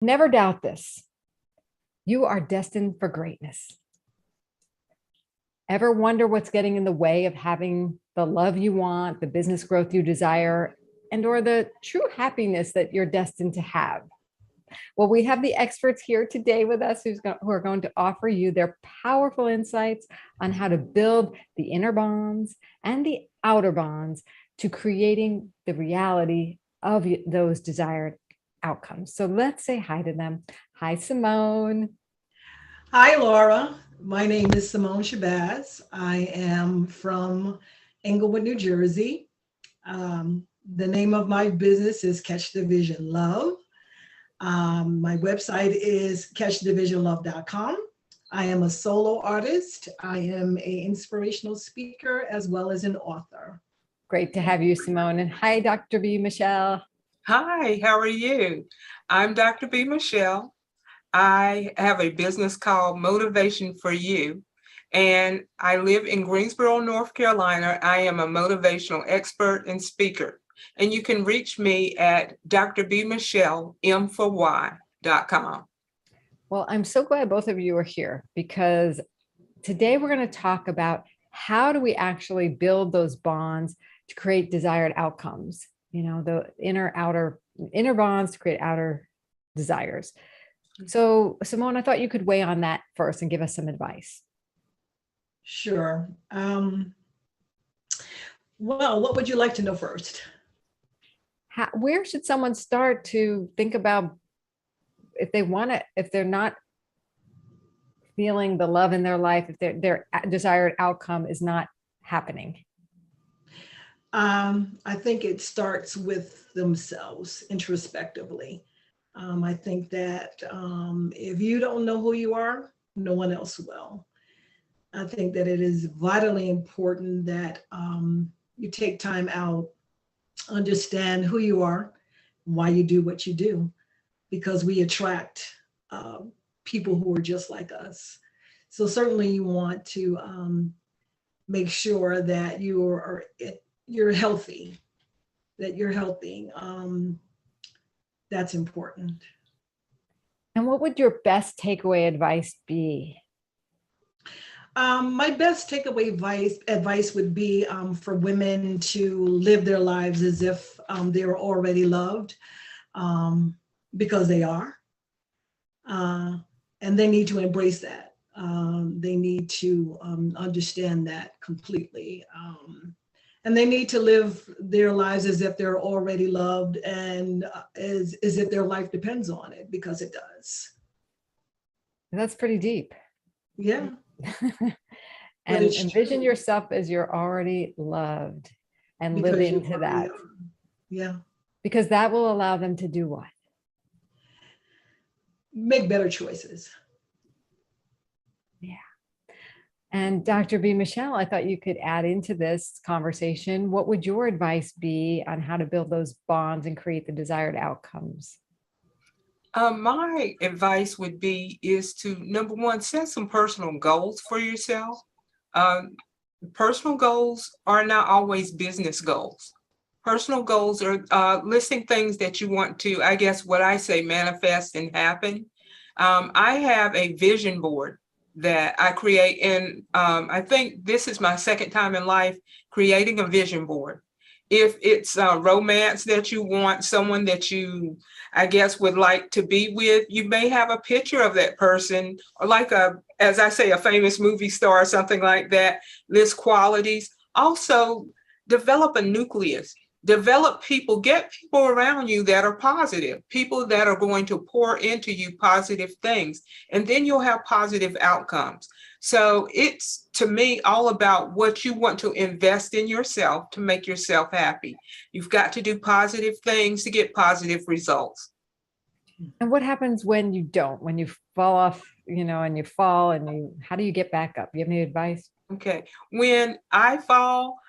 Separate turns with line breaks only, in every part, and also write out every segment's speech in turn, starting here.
Never doubt this. You are destined for greatness. Ever wonder what's getting in the way of having the love you want, the business growth you desire, and or the true happiness that you're destined to have? Well, we have the experts here today with us who are going to offer you their powerful insights on how to build the inner bonds and the outer bonds to creating the reality of those desired outcomes. So let's say hi to them. Hi, Simone.
Hi, Laura. My name is Simone Shabazz. I am from Englewood, New Jersey. The name of my business is Catch the Vision Love. My website is catchthevisionlove.com. I am a solo artist. I am an inspirational speaker as well as an author.
Great to have you, Simone. And hi, Dr. B. Michelle.
Hi, how are you? I'm Dr. B. Michelle. I have a business called Motivation for You, and I live in Greensboro, North Carolina. I am a motivational expert and speaker, and you can reach me at drbmichelle.com.
Well, I'm so glad both of you are here because today we're going to talk about how do we actually build those bonds to create desired outcomes, the inner bonds to create outer desires. So, Simone, I thought you could weigh on that first and give us some advice.
Sure. Well, what would you like to know first?
Where should someone start to think about if they're not feeling the love in their life, if their desired outcome is not happening?
I think it starts with themselves introspectively. I think that if you don't know who you are, no one else will. I think that it is vitally important that you take time out, understand who you are, why you do what you do, because we attract people who are just like us. So certainly you want to make sure that you're healthy, that you're healthy. That's important.
And what would your best takeaway advice be?
My best takeaway advice would be for women to live their lives as if they're already loved, because they are. And they need to embrace that. They need to understand that completely. And they need to live their lives as if they're already loved and as if their life depends on it, because it does.
That's pretty deep.
Yeah.
And envision yourself as you're already loved and
because
live into that.
Yeah.
Because that will allow them to do what?
Make better choices.
Yeah. And Dr. B. Michelle, I thought you could add into this conversation. What would your advice be on how to build those bonds and create the desired outcomes?
My advice would be is to, number one, set some personal goals for yourself. Personal goals are not always business goals. Personal goals are listing things that you want to, I guess what I say, manifest and happen. I have a vision board that I create, and I think this is my second time in life creating a vision board. If it's romance that you want, someone that you, I guess, would like to be with, you may have a picture of that person, or like as I say, a famous movie star or something like that, list qualities. Also, develop a nucleus. Develop people, get people around you that are positive, people that are going to pour into you positive things, and then you'll have positive outcomes. So it's, to me, all about what you want to invest in yourself to make yourself happy. You've got to do positive things to get positive results.
And what happens when you don't, when you fall off, and you fall how do you get back up? You have any advice?
Okay. When I fall,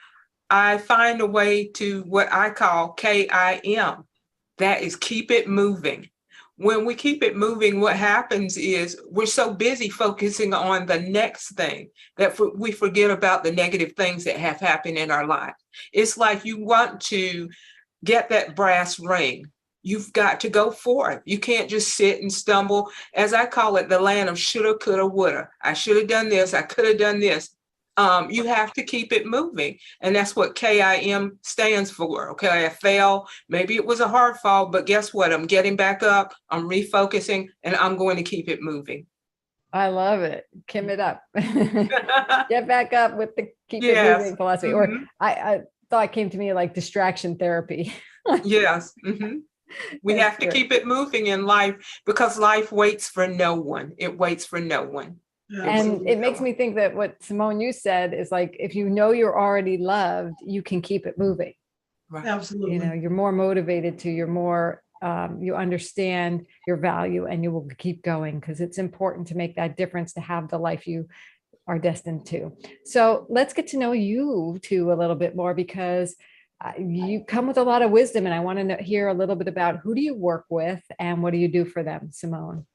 I find a way to what I call KIM. That is keep it moving. When we keep it moving, what happens is we're so busy focusing on the next thing that we forget about the negative things that have happened in our life. It's like you want to get that brass ring. you've got to go forth. You can't just sit and stumble. As I call it, the land of shoulda, coulda, woulda. I should have done this. I could have done this. You have to keep it moving. And that's what KIM stands for. Okay, I fell. Maybe it was a hard fall, but guess what? I'm getting back up. I'm refocusing, and I'm going to keep it moving.
I love it. Kim it up. Get back up with the keep it
Yes.
moving philosophy.
Mhm.
Or I thought it came to me like distraction therapy.
Yes. Mhm. We
That's
have to
good.
keep it moving in life because life waits for no one. It waits for no one.
And
Absolutely.
it makes me think that what Simone, you said is like, if you know you're already loved, you can keep it moving.
Right.
Absolutely.
You know, you're more motivated to, you're more, you understand your value and you will keep going because it's important to make that difference to have the life you are destined to. So let's get to know you two a little bit more because you come with a lot of wisdom and I want to hear a little bit about who do you work with and what do you do for them, Simone?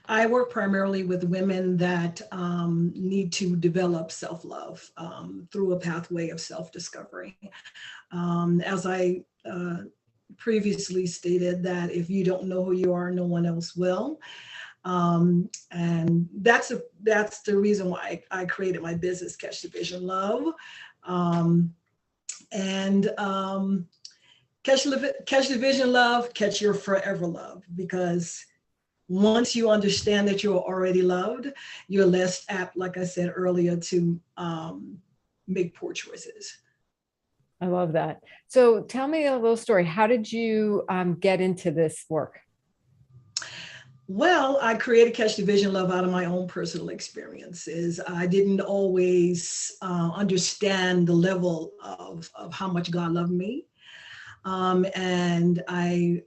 I work primarily with women that need to develop self-love through a pathway of self-discovery. As I previously stated, that if you don't know who you are, no one else will. And that's the reason why I created my business, Catch the Vision Love. Catch the Vision Love, catch your forever love, because once you understand that you're already loved, you're less apt, like I said earlier, to make poor choices.
I love that. So tell me a little story. How did you get into this work?
Well, I created Catch the Vision Love out of my own personal experiences. I didn't always understand the level of how much God loved me. And I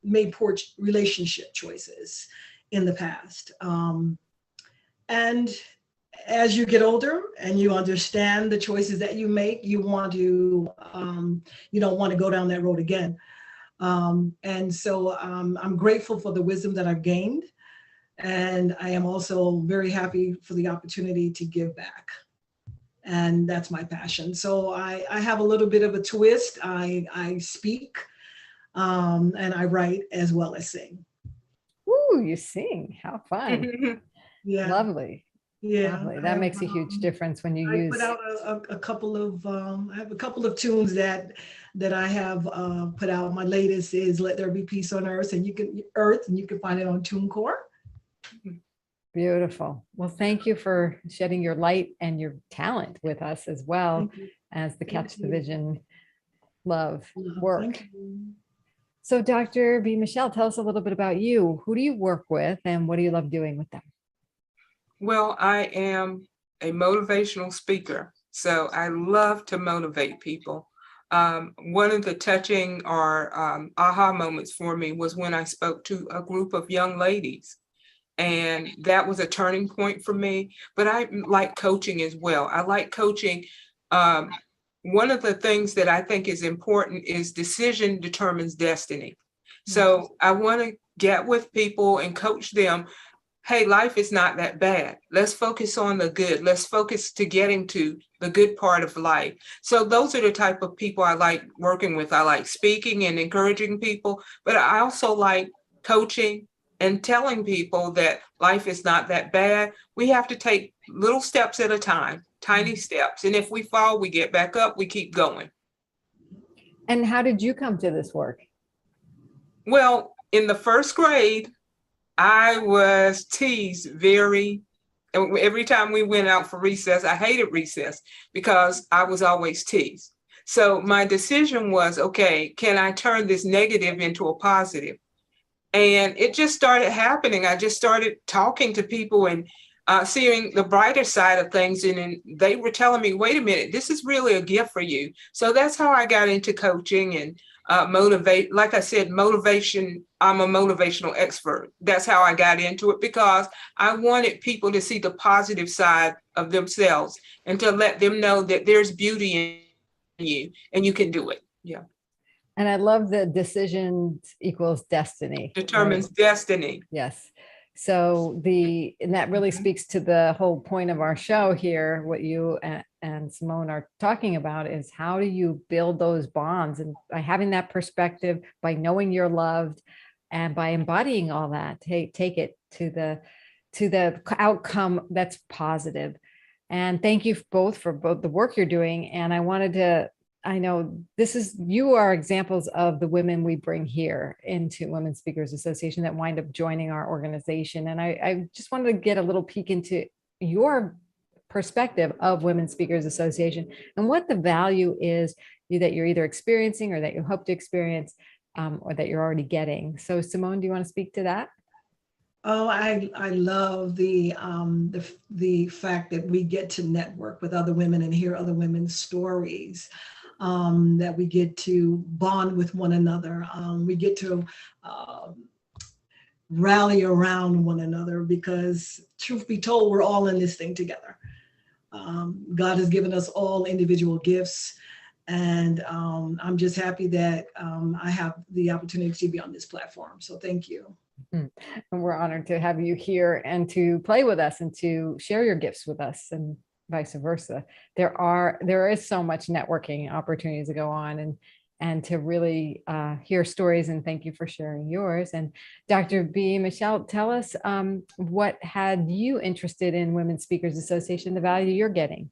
made poor relationship choices in the past. And as you get older and you understand the choices that you make, you want to, you don't want to go down that road again. And so I'm grateful for the wisdom that I've gained. And I am also very happy for the opportunity to give back. And that's my passion. So I have a little bit of a twist. I speak and I write as well as sing.
Ooh, you sing. How fun.
Yeah.
Lovely.
Yeah.
Lovely. That makes a huge difference when you
I
use.
put out a couple of, I have a couple of tunes that I have put out. My latest is Let There Be Peace on Earth, and you can find it on TuneCore.
Beautiful. Well, thank you for shedding your light and your talent with us as well as the Catch the Vision Love work. So Dr. B. Michelle, tell us a little bit about you. Who do you work with and what do you love doing with them?
Well, I am a motivational speaker, so I love to motivate people. One of the touching or aha moments for me was when I spoke to a group of young ladies. And that was a turning point for me. But I like coaching as well. I like coaching. One of the things that I think is important is decision determines destiny. So I want to get with people and coach them. Hey, life is not that bad. Let's focus on the good. Let's focus to getting to the good part of life. So those are the type of people I like working with. I like speaking and encouraging people, but I also like coaching and telling people that life is not that bad. We have to take little steps at a time, tiny steps. And if we fall, we get back up, we keep going.
And how did you come to this work?
Well, in the first grade, I was teased every time we went out for recess. I hated recess because I was always teased. So my decision was, okay, can I turn this negative into a positive? And it just started happening. I just started talking to people and seeing the brighter side of things. And they were telling me, wait a minute, this is really a gift for you. So that's how I got into coaching and motivate. Like I said, motivation, I'm a motivational expert. That's how I got into it, because I wanted people to see the positive side of themselves and to let them know that there's beauty in you and you can do it. Yeah.
And I love the decision equals destiny.
Determines
right?
destiny.
Yes. So and that really speaks to the whole point of our show here. What you and Simone are talking about is how do you build those bonds, and by having that perspective, by knowing you're loved, and by embodying all that, take it to the outcome that's positive. And thank you both for both the work you're doing. And I know you are examples of the women we bring here into Women Speakers Association that wind up joining our organization. And I just wanted to get a little peek into your perspective of Women Speakers Association and what the value is that you're either experiencing or that you hope to experience, or that you're already getting. So Simone, do you want to speak to that?
Oh, I love the fact that we get to network with other women and hear other women's stories, that we get to bond with one another. We get to rally around one another because, truth be told, we're all in this thing together. God has given us all individual gifts. And I'm just happy that I have the opportunity to be on this platform. So thank you.
And we're honored to have you here and to play with us and to share your gifts with us, and vice versa. There is so much networking opportunities to go on and to really hear stories. And thank you for sharing yours. And Dr. B. Michelle, tell us what had you interested in Women Speakers Association, the value you're getting.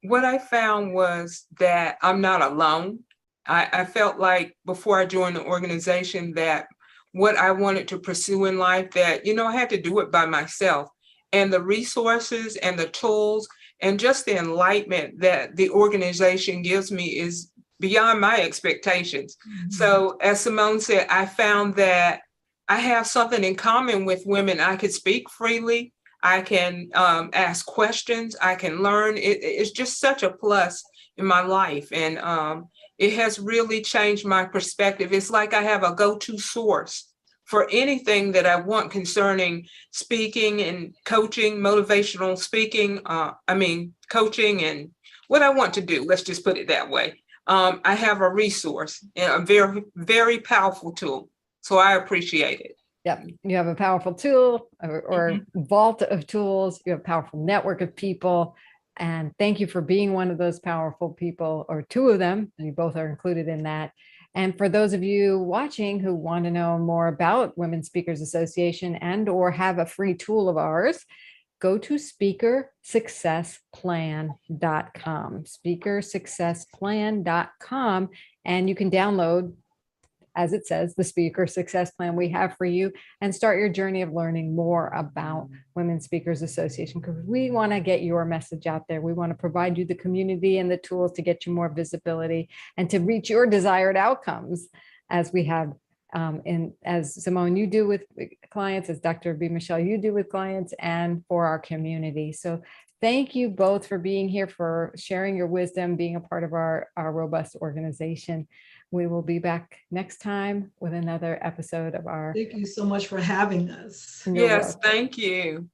What I found was that I'm not alone. I felt like before I joined the organization that what I wanted to pursue in life, that, I had to do it by myself. And the resources and the tools and just the enlightenment that the organization gives me is beyond my expectations. Mm-hmm. So as Simone said, I found that I have something in common with women. I could speak freely. I can ask questions. I can learn. It's just such a plus in my life. And it has really changed my perspective. It's like I have a go-to source for anything that I want concerning speaking and coaching, motivational speaking, coaching and what I want to do. Let's just put it that way. I have a resource and a very, very powerful tool. So I appreciate it.
Yep. You have a powerful tool or vault of tools. You have a powerful network of people. And thank you for being one of those powerful people, or two of them. You both are included in that. And for those of you watching who want to know more about Women Speakers Association and or have a free tool of ours, go to speakersuccessplan.com, speakersuccessplan.com, and you can download, as it says, the Speaker Success Plan we have for you, and start your journey of learning more about Women Speakers Association, because we want to get your message out there. We want to provide you the community and the tools to get you more visibility and to reach your desired outcomes, as we have as Simone, you do with clients, as Dr. B. Michelle, you do with clients, and for our community. So thank you both for being here, for sharing your wisdom, being a part of our robust organization. We will be back next time with another episode of our.
Thank you so much for having us.
Yes, thank you.